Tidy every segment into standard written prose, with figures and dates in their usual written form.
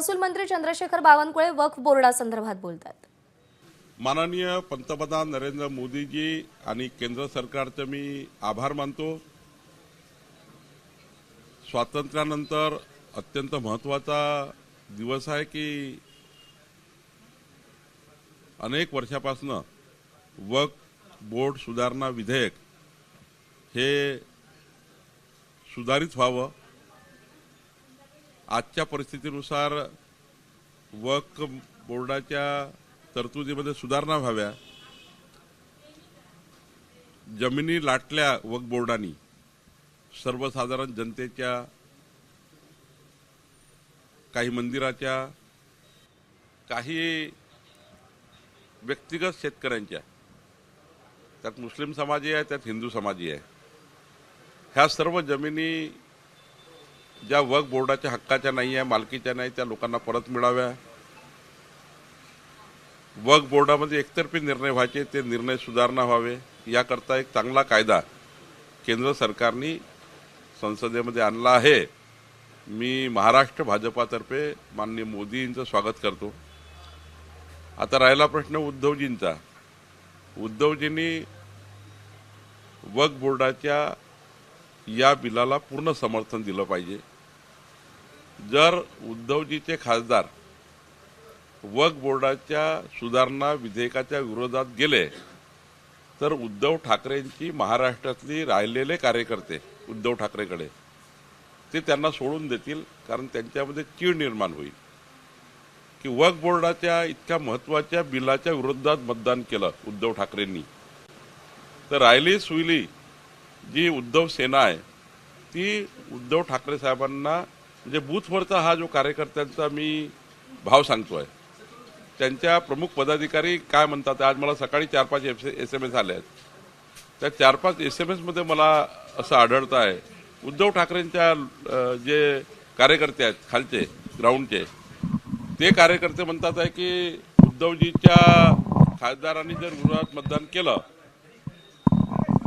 महसूल मंत्री चंद्रशेखर बावनकुळे वक्फ बोर्डासंदर्भात बोलतात। माननीय पंतप्रधान नरेंद्र मोदीजी आणि केंद्र सरकारचे मी आभार मानतो। स्वातंत्र्यानंतर अत्यंत महत्त्वाचा दिवस आहे की अनेक वर्षापासून वक्फ बोर्ड सुधारणा विधेयक हे सुधारित व्हावं। आजच्या परिस्थितीनुसार वक्फ बोर्डाच्या तरतुदीमध्ये सुधारणा व्हाव्या। जमिनी लाटल्या वक्फ बोर्डानी सर्वसाधारण जनतेच्या, काही मंदिराच्या, काही व्यक्तिगत शेतकऱ्यांच्या, त्यात मुस्लिम समाजही आहे, त्यात हिंदू समाजही आहे। ह्या सर्व जमिनी ज्या वक्फ बोर्डाच्या हक्काच्या नाही आहे, मालकीच्या नाही, त्या लोकांना परत मिळाव्या। वक्फ बोर्डामध्ये एकतर्फी निर्णय व्हायचे, ते निर्णय सुधारणा व्हावे, याकरता एक चांगला कायदा केंद्र सरकारने संसदेमध्ये आणला आहे। मी महाराष्ट्र भाजपातर्फे माननीय मोदींचं स्वागत करतो। आता राहिला प्रश्न उद्धवजींचा। उद्धवजींनी वक्फ बोर्डाच्या या बिलाला पूर्ण समर्थन दिलं पाहिजे। जर उद्धवजीचे खासदार वक्फ बोर्डाच्या सुधारणा विधेयकाच्या विरोधात गेले तर उद्धव ठाकरेंची महाराष्ट्रातली राहिलेले कार्यकर्ते उद्धव ठाकरेकडे ते त्यांना सोडून देतील, कारण त्यांच्यामध्ये चीड निर्माण होईल की वक्फ बोर्डाच्या इतक्या महत्त्वाच्या बिलाच्या विरोधात मतदान केलं उद्धव ठाकरेंनी, तर राहिली सुईली जी उद्धव सेना आहे ती उद्धव ठाकरे साहेबांना, म्हणजे बूथवरचा हा जो कार्यकर्त्यांचा मी भाव सांगतोय, त्यांच्या प्रमुख पदाधिकारी काय म्हणतात। आज मला सकाळी 4-5 SMS आले आहेत। त्या 4-5 SMS मध्ये मला असं आढळतं आहे उद्धव ठाकरेंच्या जे कार्यकर्ते आहेत खालचे ग्राउंडचे, ते कार्यकर्ते म्हणतात आहे की उद्धवजीच्या खासदारांनी जर विरोधात मतदान केलं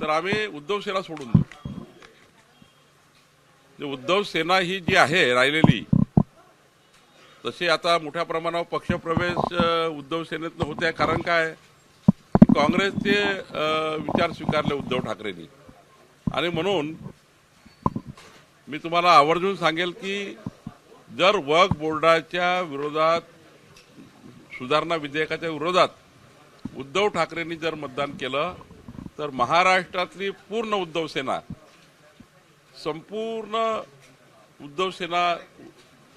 तर आम्ही उद्धव सेना सोडून देऊ। उद्धव सेना ही जी आहे राहिलेली, तसे आता मोठ्या प्रमाणावर पक्षप्रवेश उद्धव सेनेतनं होते। कारण काय, काँग्रेसचे विचार स्वीकारले उद्धव ठाकरेंनी, आणि म्हणून मी तुम्हाला आवर्जून सांगेल की जर वक्फ बोर्डाच्या विरोधात, सुधारणा विधेयकाच्या विरोधात उद्धव ठाकरेंनी जर मतदान केलं तर महाराष्ट्रातली पूर्ण उद्धव सेना, संपूर्ण उद्धव सेना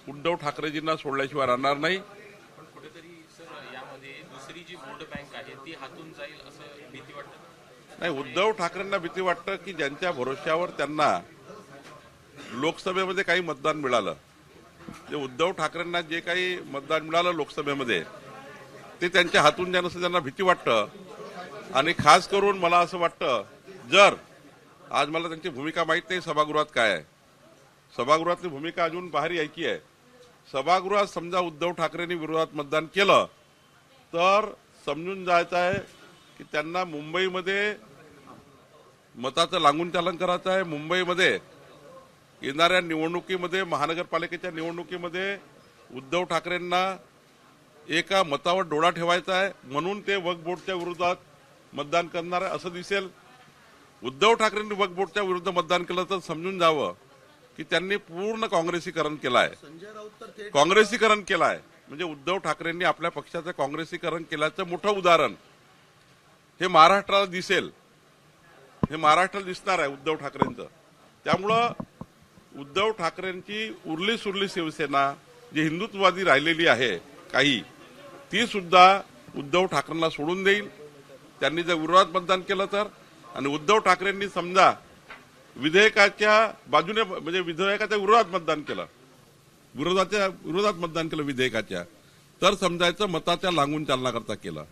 उद्धव ठाकरेजींना सोडल्याशिवाय राहणार नाही। पण कुठेतरी सर यामध्ये दुसरी जी वोट बँक आहे ती हातून जाईल असं भीती वाटतं नाही। उद्धव ठाकरेंना भीती वाटतं की ज्यांच्या भरोश्यावर त्यांना लोकसभेमध्ये काही मतदान मिळालं, जे उद्धव ठाकरेंना जे काही मतदान मिळालं लोकसभेमध्ये, ते त्यांच्या हातून जाण्याचं त्यांना भीती वाटतं। आणि खास करून मला असं वाटतं, जर आज मला त्यांची भूमिका माहीत नाही सभागृहात काय आहे, सभागृहातली भूमिका अजून बाहेर यायची आहे। सभागृहात समजा उद्धव ठाकरेंनी विरोधात मतदान केलं तर समजून जायचं आहे की त्यांना मुंबईमध्ये मताचं लागून चालन करायचं आहे। मुंबईमध्ये येणाऱ्या निवडणुकीमध्ये, महानगरपालिकेच्या निवडणुकीमध्ये उद्धव ठाकरेंना एका मतावर डोळा ठेवायचा आहे, म्हणून ते वक्फ बोर्डच्या विरोधात मतदान करणार आहे असं दिसेल। उद्धव ठाकरेंनी वक्फ बोर्डच्या विरुद्ध मतदान केलं तर समजून जावं की त्यांनी पूर्ण काँग्रेसीकरण केलं आहे। काँग्रेसीकरण केलं आहे म्हणजे उद्धव ठाकरेंनी आपल्या पक्षाचं काँग्रेसीकरण केल्याचं मोठं उदाहरण हे महाराष्ट्राला दिसेल, हे महाराष्ट्राला दिसणार आहे उद्धव ठाकरेंचं। त्यामुळं उद्धव ठाकरेंची उरली सुरली शिवसेना जी हिंदुत्ववादी राहिलेली आहे काही, ती सुद्धा उद्धव ठाकरेंना सोडून देईल त्यांनी जर विरोधात मतदान केलं तर। आणि उद्धव ठाकरेंनी समजा विधेयकाच्या बाजूने, म्हणजे विधेयकाच्या विरोधात मतदान केलं, विरोधात मतदान केलं विधेयकाच्या, तर समजायचं मताच्या लागून चालण्याकरता केलं।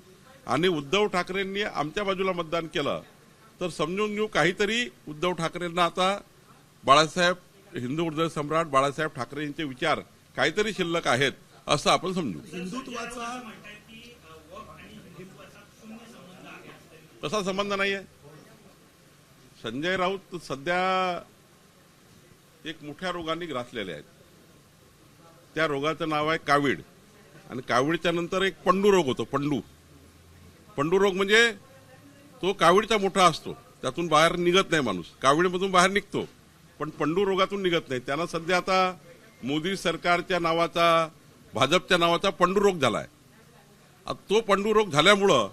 आणि उद्धव ठाकरेंनी आमच्या बाजूला मतदान केलं तर समजून घेऊ काहीतरी उद्धव ठाकरेंना आता बाळासाहेब, हिंदू हृदय सम्राट बाळासाहेब ठाकरे यांचे विचार काहीतरी शिल्लक आहेत असं आपण समजू। तसा संबंध नाहीये। संजय राऊत सध्या एक मोठ्या रोगाने ग्रासलेले आहेत। त्या रोगाचं नाव आहे कावीड. आणि कावीडच्या नंतर एक पंडू रोग होतो. पंडू रोग म्हणजे तो कावीडचा मोठा असतो, त्यातून बाहेर निघत नाही माणूस. कावीडमधून बाहेर निघतो पण पंडू रोगातून निघत नाही. त्यांना सध्या आता मोदी सरकारच्या नावाचा, भाजपच्या नावाचा पंडू रोग झालाय. तो पंडू रोग झाल्यामुळं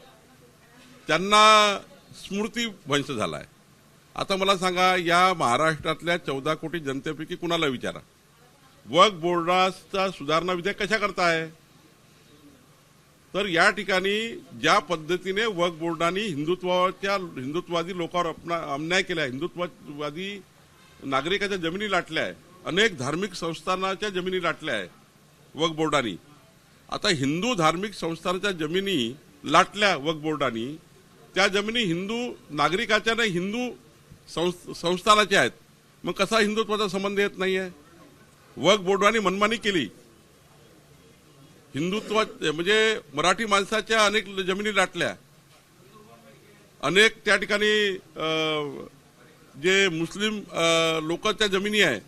त्यांना स्मृतिभ्रंश झालाय. आता मला सांगा, या महाराष्ट्रातल्या 14 कोटी जनतेपैकी कुणाला विचारा, वक्फ बोर्डाचा सुधारणा विधेयक कशा करताय? तर या ठिकाणी ज्या पद्धतीने वक्फ बोर्डाने हिंदुत्ववादी लोकांवर अन्याय केलाय, हिंदुत्ववादी नागरिकाच्या जमिनी लाटल्या आहे, अनेक धार्मिक संस्थानाच्या जमिनी लाटल्या आहे वक्फ बोर्डानी. आता हिंदू धार्मिक संस्थानाच्या जमिनी लाटल्या वक्फ बोर्डानी, त्या जमिनी हिंदू नागरिकाच्या नाही, हिंदू संस्थानाच्या आहेत. मग कसा हिंदुत्वाचा संबंध येत नाहीये? वक्फ बोर्डाने मनमानी केली. हिंदुत्व म्हणजे मराठी माणसाच्या अनेक जमिनी लाटल्या, अनेक त्या ठिकाणी जे मुस्लिम लोकांच्या जमिनी आहे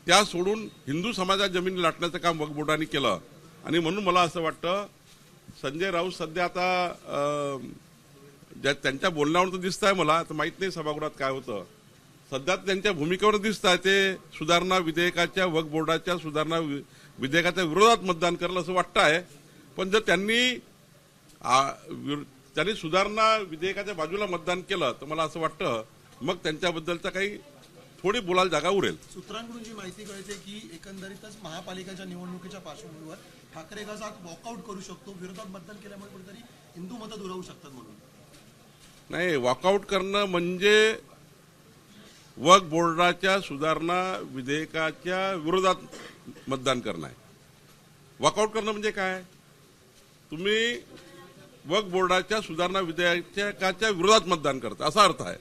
त्या सोडून हिंदू समाजाच्या जमिनी लाटण्याचं काम वक्फ बोर्डाने केलं. आणि म्हणून मला असं वाटतं, संजय राऊत सध्या आता त्यांच्या बोलण्यावर तर दिसत आहे, मला आता माहित नाही सभागृहात काय होतं, सध्या त्यांच्या भूमिकेवर दिसत आहे ते सुधारणा विधेयकाच्या, वक्फ बोर्डाच्या सुधारणा विधेयकाच्या विरोधात मतदान करेल असं वाटतं आहे. पण जर त्यांनी सुधारणा विधेयकाच्या बाजूला मतदान केलं तर मला असं वाटतं मग त्यांच्याबद्दलचा काही थोडी बोलायला जागा उरेल. सूत्रांकडून जी माहिती कळते की एकंदरीतच महापालिकेच्या निवडणुकीच्या पार्श्वभूमीवर ठाकरे गट आज वॉकआउट करू शकतो, विरोधात मतदान केल्यामुळे कुठेतरी हिंदू मतं दुरावू शकतात म्हणून. नाही, वॉकआउट करणं म्हणजे वक्फ बोर्डाच्या सुधारणा विधेयकाच्या विरोधात मतदान करणं आहे. वॉकआउट करणं म्हणजे काय? तुम्ही वक्फ बोर्डाच्या सुधारणा विधेयकाच्या विरोधात मतदान करता असा अर्थ आहे.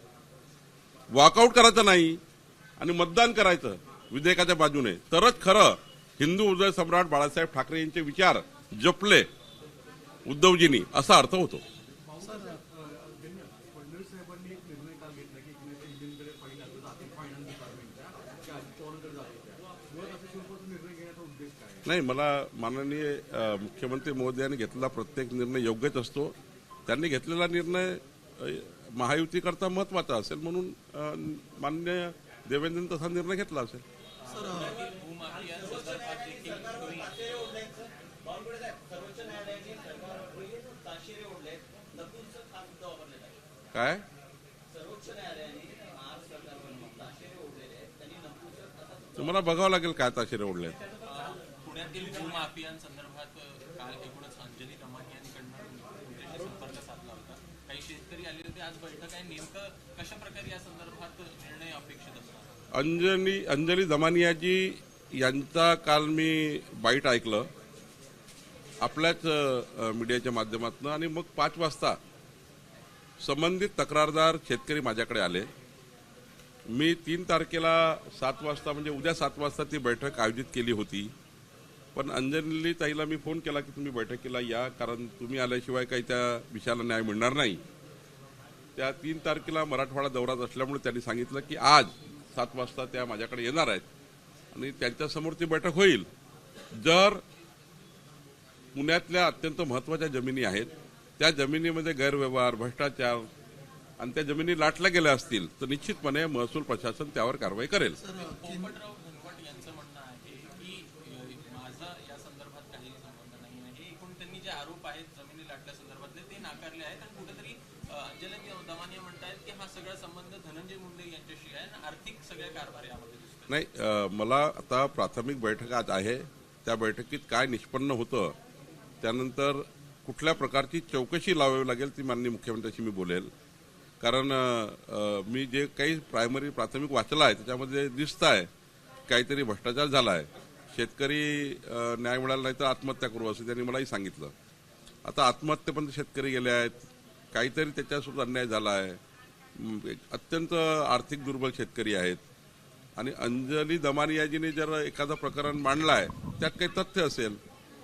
वॉकआउट करायचं नाही आणि मतदान करायचं विधेयकाच्या बाजूने, तरच खरं हिंदू हृदय सम्राट बाळासाहेब ठाकरे यांचे विचार जपले उद्धवजींनी असा अर्थ होतो. नाही, मला माननीय मुख्यमंत्री महोदयांनी घेतलेला प्रत्येक निर्णय योग्यच असतो. त्यांनी घेतलेला निर्णय महायुतीकरता महत्वाचा असेल म्हणून माननीय देवेंद्रन तसा निर्णय घेतला असेल. काय तुम्हाला बघावं लागेल काय ताशेरे ओढले. पुण्यातील भूमाफियांसंदर्भात काल एकूणच अंजली दमानी यांच्याकडनं संपर्क साधला होता. काही शेतकरी आले होते, आज बैठक आहे. नेमकं कशा प्रकारे या संदर्भात निर्णय अपेक्षित असणार? अंजली दमानियाजी यांचा काल मी बाईट ऐकलं आपल्याच मीडियाच्या माध्यमातून. आणि मग 5 वाजता संबंधित तक्रारदार शेतकरी माझ्याकडे आले. मी 3 तारखेला 7 वाजता म्हणजे उद्या 7 वाजता ती बैठक आयोजित केली होती. पण अंजली ताईला मी फोन केला की तुम्ही बैठकीला या, कारण तुम्ही आल्याशिवाय काही त्या विषयाला न्याय मिळणार नाही. त्या 3 तारखेला मराठवाडा दौऱ्यात असल्यामुळे त्यांनी सांगितलं की आज 7 वाजता त्या माझ्याकडे येणार आहेत आणि त्यांच्यासमोर ती बैठक होईल. जर पुण्यातल्या अत्यंत महत्वाच्या जमिनी आहेत, त्या जमिनीमध्ये गैरव्यवहार, भ्रष्टाचार आणि त्या जमिनी लाटल्या गेल्या असतील तर निश्चितपणे महसूल प्रशासन त्यावर कारवाई करेल. पोपटराव घनवट यांचं म्हणणं आहे की माझा या संदर्भात काही संबंध नाही आहे. एकूण त्यांनी जे आरोप आहेत जमिनी लाटल्या संदर्भातले ते नाकारले आहेत. आणि कुठेतरी अंजली दमानिया म्हणतायत की हा सगळा संबंध धनंजय मुंडे यांच्याशी आहे आणि आर्थिक सगळ्या कारभार यामध्ये दिसतो. नाही, मला आता प्राथमिक बैठक आज आहे, त्या बैठकीत काय निष्पन्न होतं, त्यानंतर कुठल्या प्रकारची चौकशी लावावी लागेल ती माननीय मुख्यमंत्र्यांशी मी बोलेल. कारण मी जे काही प्राथमिक वाचलं आहे त्याच्यामध्ये दिसत आहे काहीतरी भ्रष्टाचार झाला आहे. शेतकरी न्याय मिळाला नाही तर आत्महत्या करू असं त्यांनी मलाही सांगितलं. आता आत्महत्येपर्यंत शेतकरी गेले आहेत, काहीतरी त्याच्यासोबत अन्याय झाला आहे. अत्यंत आर्थिक दुर्बल शेतकरी आहेत. आणि अंजली दमानियाजीने जर एखादं प्रकरण मांडलं आहे त्यात काही तथ्य असेल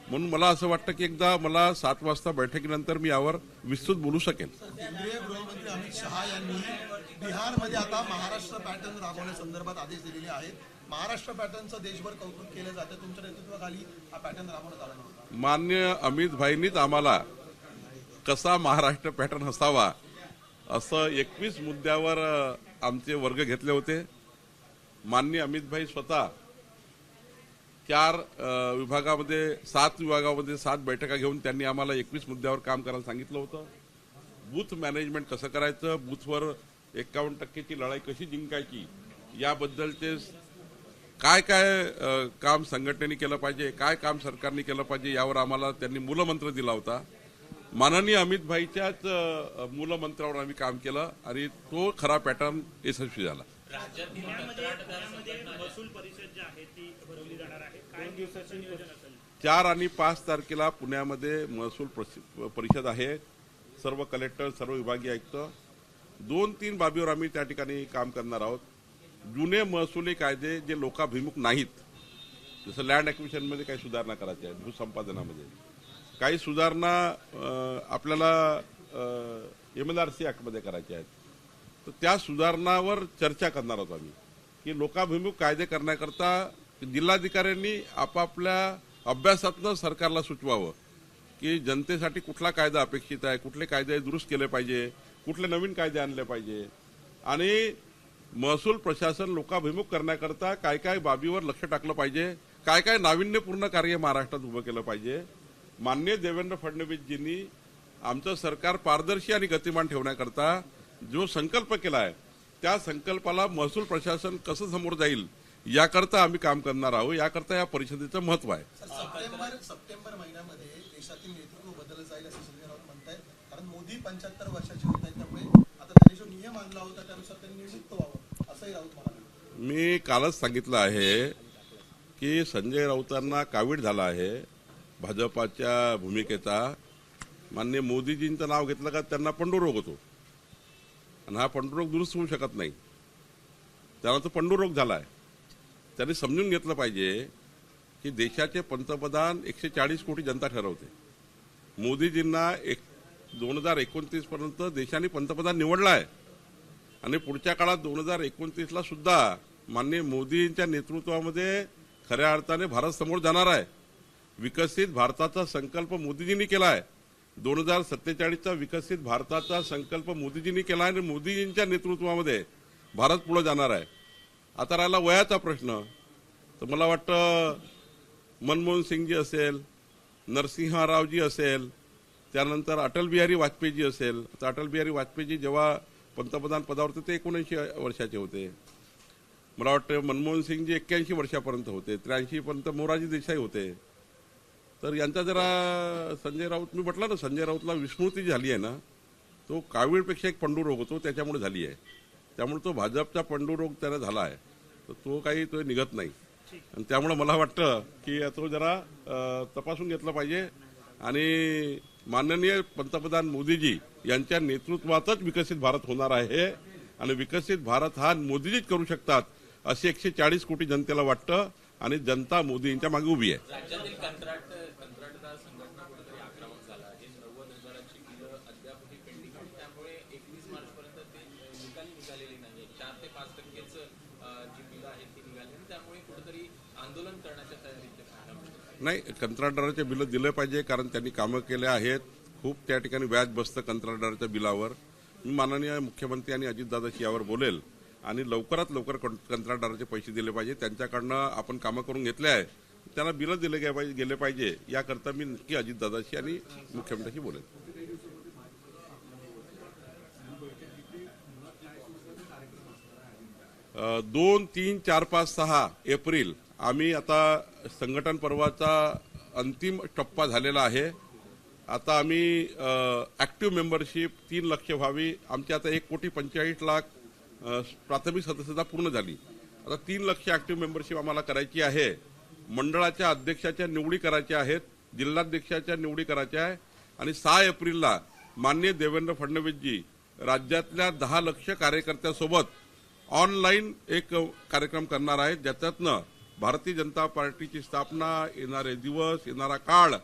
म्हणून मला असं वाटतं की एकदा मला 7 वाजता बैठकीनंतर मी यावर विस्तृत बोलू शकेन. केंद्रीय गृहमंत्री अमित शहा यांनी बिहारमध्ये आता महाराष्ट्र पॅटर्न राबवण्यासंदर्भात आदेश दिलेले आहेत. महाराष्ट्र पॅटर्नचं देशभर कौतुक केलं जातं, तुमच्या नेतृत्वाखाली हा पॅटर्न राबवण्यात आला नव्हता. मान्य अमित भाईंनीच आम्हाला कसा महाराष्ट्र पॅटर्न असावा असं 21 मुद्द्यावर आमचे वर्ग घेतले होते. माननीय अमित भाई स्वतः 7 विभागामध्ये 7 बैठका घेऊन त्यांनी आम्हाला 21 मुद्द्यावर काम करायला सांगितलं होतं. बूथ मॅनेजमेंट कसं करायचं, बूथवर 51% लढाई कशी जिंकायची, याबद्दलचे काय काम संघटनेने केलं पाहिजे, काय काम सरकारने केलं पाहिजे, यावर आम्हाला त्यांनी मूलमंत्र दिला होता. माननीय अमित भाईच्याच मूलमंत्रावर आम्ही काम केलं आणि तो खरा पॅटर्न यशस्वी झाला. महसूल परिषद जी आहे ती भरवली जाणार आहे. काय दिवसाचं नियोजन असेल? 4 आणि 5 तारखेला पुण्यामध्ये महसूल परिषद आहे. सर्व कलेक्टर, सर्व विभागीय आयुक्त, 2-3 बाबीवर आम्ही त्या ठिकाणी काम करणार आहोत. जुने महसुली कायदे जे लोकाभिमुख नाहीत, जसं लँड ॲक्विजिशनमध्ये काही सुधारणा करायच्या आहेत, भूसंपादनामध्ये काही सुधारणा आपल्याला MLRC ॲक्टमध्ये करायच्या आहेत, तर त्या सुधारणावर चर्चा करणार आहोत आम्ही. की लोकाभिमुख कायदे करण्याकरता जिल्हाधिकाऱ्यांनी आपापल्या अभ्यासातनं सरकारला सुचवावं की जनतेसाठी कुठला कायदा अपेक्षित आहे, कुठले कायदे दुरुस्त केले पाहिजे, कुठले नवीन कायदे आणले पाहिजे, आणि महसूल प्रशासन लोकाभिमुख करण्याकरता काय बाबीवर लक्ष टाकलं पाहिजे, काय नाविन्यपूर्ण कार्य महाराष्ट्रात उभं केलं पाहिजे. माननीय देवेंद्र फडणवीसजींनी आमचं सरकार पारदर्शी आणि गतिमान ठेवण्याकरता जो संकल्प केला आहे, त्या संकल्पाला महसूल प्रशासन कसं समोर जाईल याकरता आम्ही काम करणार आहोत. याकरता या परिषदेचं महत्व आहे. सप्टेंबर महिन्यामध्ये देशातील नेतृत्व बदललं जाईल असं संजय राऊत म्हणतायत, कारण मोदी 75 वर्षाचे होत आहेत, त्यामुळे आता त्यांनी जो नियम आणला होता त्यानुसार त्यांनी निवृत्त व्हावं असंही राऊत म्हणाले. मी कालच सांगितलं आहे की संजय राऊतांना कावीळ झाला आहे भाजपाच्या भूमिकेचा. माननीय मोदीजींचं नाव घेतलं का त्यांना पंडुरोग होतो, आणि हा पंडुरोग दुरुस्त होऊ शकत नाही. त्याला तो पंडुरोग झाला आहे. त्यांनी समजून घेतलं पाहिजे की देशाचे पंतप्रधान 140 कोटी जनता ठरवते. मोदीजींना 2029 पर्यंत देशाने पंतप्रधान निवडला आहे, आणि पुढच्या काळात 2029ला सुद्धा माननीय मोदींच्या नेतृत्वामध्ये खऱ्या अर्थाने भारत समोर जाणार आहे. विकसित भारताचा संकल्प मोदीजींनी केला आहे. 2047चा विकसित भारताचा संकल्प मोदीजींनी केला आहे, आणि मोदीजींच्या नेतृत्वामध्ये भारत पुढे जाणार आहे. आता राहिला वयाचा प्रश्न, तर मला वाटतं मनमोहन सिंगजी असेल, नरसिंहरावजी असेल, त्यानंतर अटल बिहारी वाजपेयीजी असेल. तर अटल बिहारी वाजपेयीजी जेव्हा पंतप्रधान पदावर होते ते 79 वर्षाचे होते. मला वाटतं मनमोहन सिंगजी 81 वर्षापर्यंत होते, 83 पर्यंत मोरारजी देसाई होते. तर यांचा जरा संजय राऊत, मी म्हटलं ना, संजय राऊतला विस्मृती झाली आहे ना, तो कावीळपेक्षा एक पंडुरोग होतो, त्याच्यामुळे झाली आहे. त्यामुळे तो भाजपचा पंडुरोग त्याला झाला आहे, तर तो काही तो निघत नाही. आणि त्यामुळे मला वाटतं की तो जरा तपासून घेतलं पाहिजे, आणि माननीय पंतप्रधान मोदीजी यांच्या नेतृत्वातच विकसित भारत होणार आहे, आणि विकसित भारत हा मोदीजीच करू शकतात असे 140 कोटी जनतेला वाटतं, आणि जनता मोदींच्या मागे उभी आहे. राज्यातील कंत्राटदार संघटना कुठेतरी आक्रमक झाला आहे. 90,000ची बिलं अद्यापही पेंडिंग आहे, त्यामुळे 21 मार्च पर्यंत ते निघालेली नाही. 4 ते 5% जी बिलं आहेत ती निघाली, आणि त्यामुळे कुठेतरी आंदोलन करण्याच्या तयारीत नाही, कंत्राटदाराचे बिलं दिले पाहिजे, कारण त्यांनी कामं केले आहेत. खूप त्या ठिकाणी व्याज बसतं कंत्राटदाराच्या बिलावर. मी माननीय मुख्यमंत्री आणि अजितदादाशी यावर बोलेल, आणि लवकरात लवकर कंत्राटदाराचे पैसे दिले पाहिजे. त्यांच्याकडनं आपण कामं करून घेतले आहे, त्यांना बिलं दिले गेले पाहिजे. याकरता मी नक्की अजितदादाशी आणि मुख्यमंत्र्यांशी बोलेल. 2, 3, 4, 5, 6 एप्रिल आम्ही आता संघटन पर्वाचा अंतिम टप्पा झालेला आहे. आता आम्ही ॲक्टिव्ह मेंबरशिप 3 लाख व्हावी. आमची आता 1,45,00,000 प्राथमिक सदस्यता पूर्ण झाली. आता 3 लाख ॲक्टिव्ह मेंबरशिप आम्हाला करायची आहे. मंडळाच्या अध्यक्षाच्या निवडी करायच्या आहेत, जिल्हाध्यक्षाच्या निवडी करायच्या आहे, आणि 6 एप्रिलला माननीय देवेंद्र फडणवीसजी राज्यातल्या 10 लाख कार्यकर्त्यासोबत ऑनलाईन एक कार्यक्रम करणार आहेत, ज्याच्यातनं भारतीय जनता पार्टीची स्थापना, येणारे दिवस, येणारा काळ,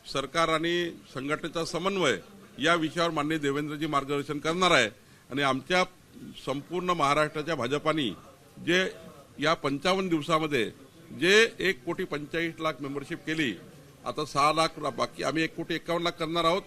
सरकार आणि संघटनेचा समन्वय या विषयावर माननीय देवेंद्रजी मार्गदर्शन करणार आहे. आणि आमच्या संपूर्ण महाराष्ट्राच्या भाजपानी जे या 55 दिवसामध्ये जे 1,45,00,000 मेंबरशिप केली, आता 6 लाख बाकी, आम्ही 1,51,00,000 करणार आहोत.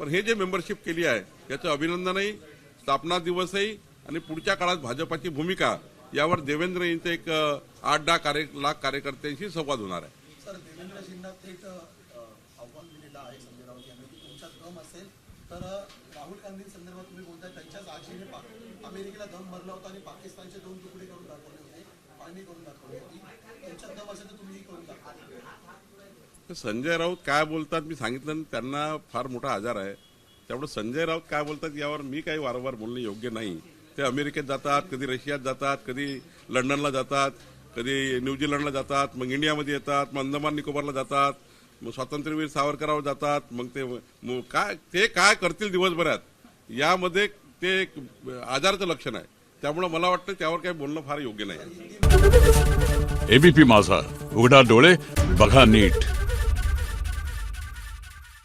पण हे जे मेंबरशिप केली आहे याचं अभिनंदनही, स्थापना दिवसही आणि पुढच्या काळात भाजपाची भूमिका यावर देवेंद्र यांचे एक 8-10 लाख कार्यकर्त्यांशी संवाद होणार आहे. सर, देवेंद्रजींना थेट आव्हान दिलेलं आहे संजय राऊत यांनी की तुमच्यात दम असेल तर राहुल गांधींसंदर्भात तुम्ही बोलताय, त्यांच्याच आजीने अमेरिकेला दम भरला होता आणि पाकिस्तानचे 2 तुकडे करून दाखवले होते, फाळणी करून दाखवली होती. तुमच्यात दम असेल तर तुम्ही करून दाखवा. संजय राऊत काय बोलतात मी सांगितलं ना, त्यांना फार मोठा आजार आहे. त्यामुळे संजय राऊत काय बोलतात यावर मी काही वारंवार बोलणे योग्य नाही. ते अमेरिकेत जातात, कधी रशियात जातात, कधी लंडनला जातात, कधी न्यूझीलंडला जातात, मग इंडियामध्ये येतात, मग अंदमान निकोबारला जातात, मग स्वातंत्र्यवीर सावरकरावर जातात. मग ते काय करतील दिवसभरात यामध्ये ते आजाराचं लक्षण आहे. त्यामुळे मला वाटतं त्यावर काही बोलणं फार योग्य नाही. एबीपी माझा, उघडा डोळे बघा नीट.